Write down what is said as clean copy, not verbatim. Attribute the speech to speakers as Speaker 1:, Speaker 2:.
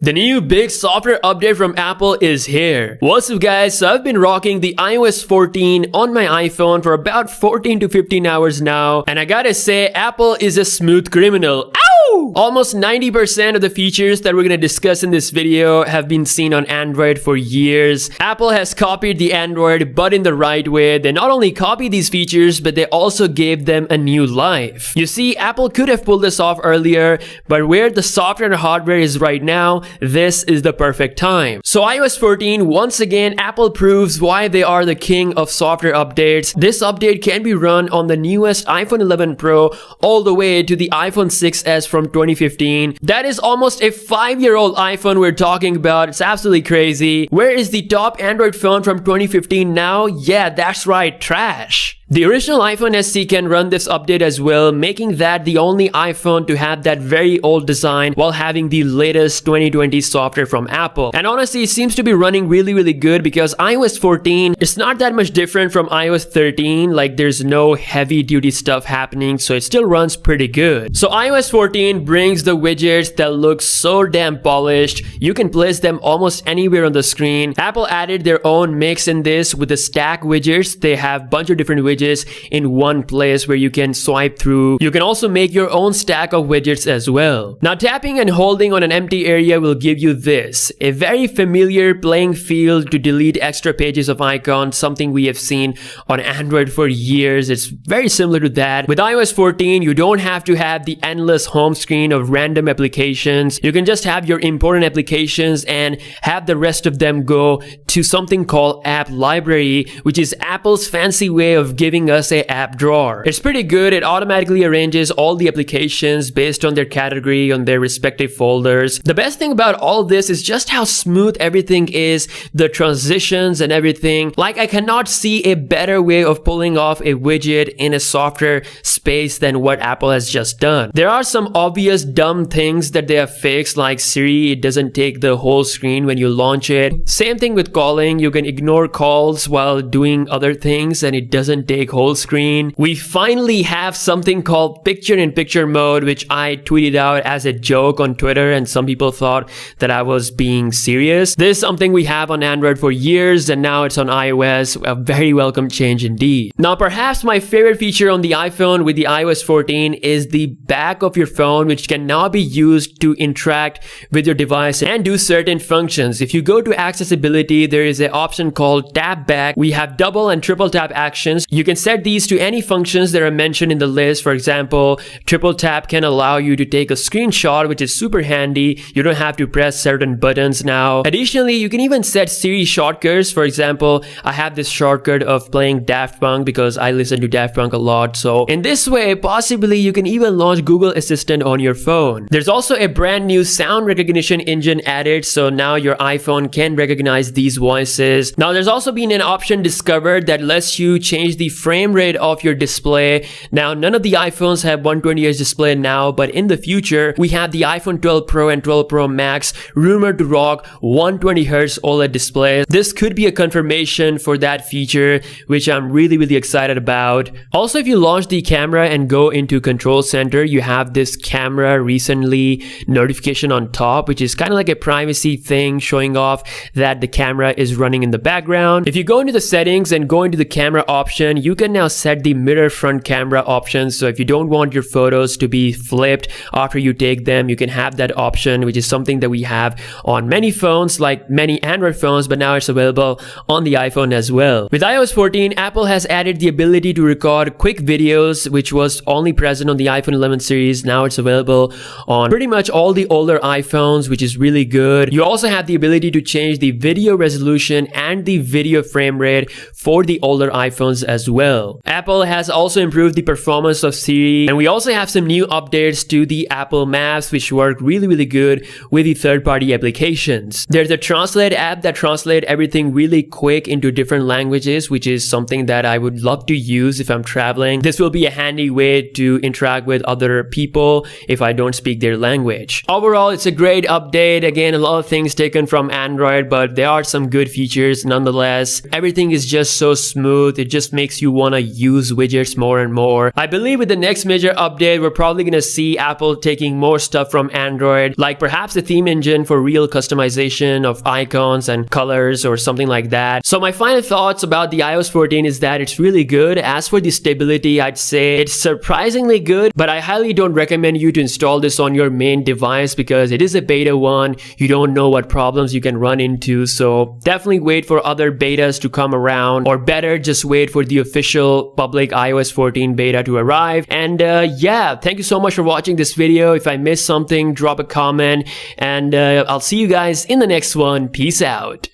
Speaker 1: The new big software update from Apple is here. What's up guys, so I've been rocking the iOS 14 on my iPhone for about 14 to 15 hours now, and I gotta say, Apple is a smooth criminal. Ow! Almost 90% of the features that we're gonna discuss in this video have been seen on Android for years. Apple has copied the Android, but in the right way. They not only copied these features, but they also gave them a new life. You see, Apple could have pulled this off earlier, but where the software and hardware is right now, this is the perfect time. So iOS 14, once again, Apple proves why they are the king of software updates. This update can be run on the newest iPhone 11 Pro all the way to the iPhone 6s from 2015. That is almost a 5-year-old iPhone we're talking about. It's absolutely crazy. Where is the top Android phone from 2015 now? Yeah, that's right, trash. The original iPhone SE can run this update as well, making that the only iPhone to have that very old design while having the latest 2020 software from Apple. And honestly, it seems to be running really good because iOS 14 is not that much different from iOS 13. Like, there's no heavy duty stuff happening, so it still runs pretty good. So iOS 14 brings the widgets that look so damn polished. You can place them almost anywhere on the screen. Apple added their own mix in this with the stack widgets. They have a bunch of different widgets in one place where you can swipe through. You can also make your own stack of widgets as well. Now, tapping and holding on an empty area will give you this, a very familiar playing field to delete extra pages of icons, something we have seen on Android for years. It's very similar to that. With iOS 14, you don't have to have the endless home screen of random applications. You can just have your important applications and have the rest of them go to something called App Library, which is Apple's fancy way of giving us a app drawer. It's pretty good. It automatically arranges all the applications based on their category on their respective folders. The best thing about all this is just how smooth everything is, the transitions and everything. Like, I cannot see a better way of pulling off a widget in a software space than what Apple has just done. There are some obvious dumb things that they have fixed, like Siri, it doesn't take the whole screen when you launch it. Same thing with calling. You can ignore calls while doing other things and it doesn't take whole screen. We finally have something called picture-in-picture mode, which I tweeted out as a joke on Twitter, and some people thought that I was being serious. This is something we have on Android for years, and now it's on iOS. A very welcome change indeed. Now, perhaps my favorite feature on the iPhone with the iOS 14 is the back of your phone, which can now be used to interact with your device and do certain functions. If you go to accessibility, there is an option called tap back. We have double and triple tap actions. You can set these to any functions that are mentioned in the list. For example, triple tap can allow you to take a screenshot, which is super handy. You don't have to press certain buttons now. Additionally, you can even set Siri shortcuts. For example, I have this shortcut of playing Daft Punk because I listen to Daft Punk a lot. So in this way, possibly you can even launch Google Assistant on your phone. There's also a brand new sound recognition engine added, so now your iPhone can recognize these voices. Now, there's also been an option discovered that lets you change the frame rate of your display. Now, none of the iPhones have 120Hz display now, but in the future, we have the iPhone 12 Pro and 12 Pro Max rumored to rock 120Hz OLED displays. This could be a confirmation for that feature, which I'm really excited about. Also, if you launch the camera and go into Control Center, you have this camera recently notification on top, which is kind of like a privacy thing showing off that the camera is running in the background. If you go into the settings and go into the camera option, you can now set the mirror front camera option. So if you don't want your photos to be flipped after you take them, you can have that option, which is something that we have on many phones, like many Android phones, but now it's available on the iPhone as well. With iOS 14, Apple has added the ability to record quick videos, which was only present on the iPhone 11 series. Now it's available on pretty much all the older iPhones, which is really good. You also have the ability to change the video resolution and the video frame rate for the older iPhones as well. Apple has also improved the performance of Siri, and we also have some new updates to the Apple Maps, which work really good with the third-party applications. There's a Translate app that translates everything really quick into different languages, which is something that I would love to use if I'm traveling. This will be a handy way to interact with other people if I don't speak their language. Overall, it's a great update. Again, a lot of things taken from Android, but there are some good features nonetheless. Everything is just so smooth. It just makes makes you want to use widgets more and more. I believe with the next major update, we're probably going to see Apple taking more stuff from Android, like perhaps the theme engine for real customization of icons and colors or something like that. So my final thoughts about the iOS 14 is that it's really good. As for the stability, I'd say it's surprisingly good, but I highly don't recommend you to install this on your main device because it is a beta one. You don't know what problems you can run into, so definitely wait for other betas to come around, or better, just wait for the official public iOS 14 beta to arrive. And yeah, thank you so much for watching this video. If I missed something, drop a comment, and I'll see you guys in the next one. Peace out.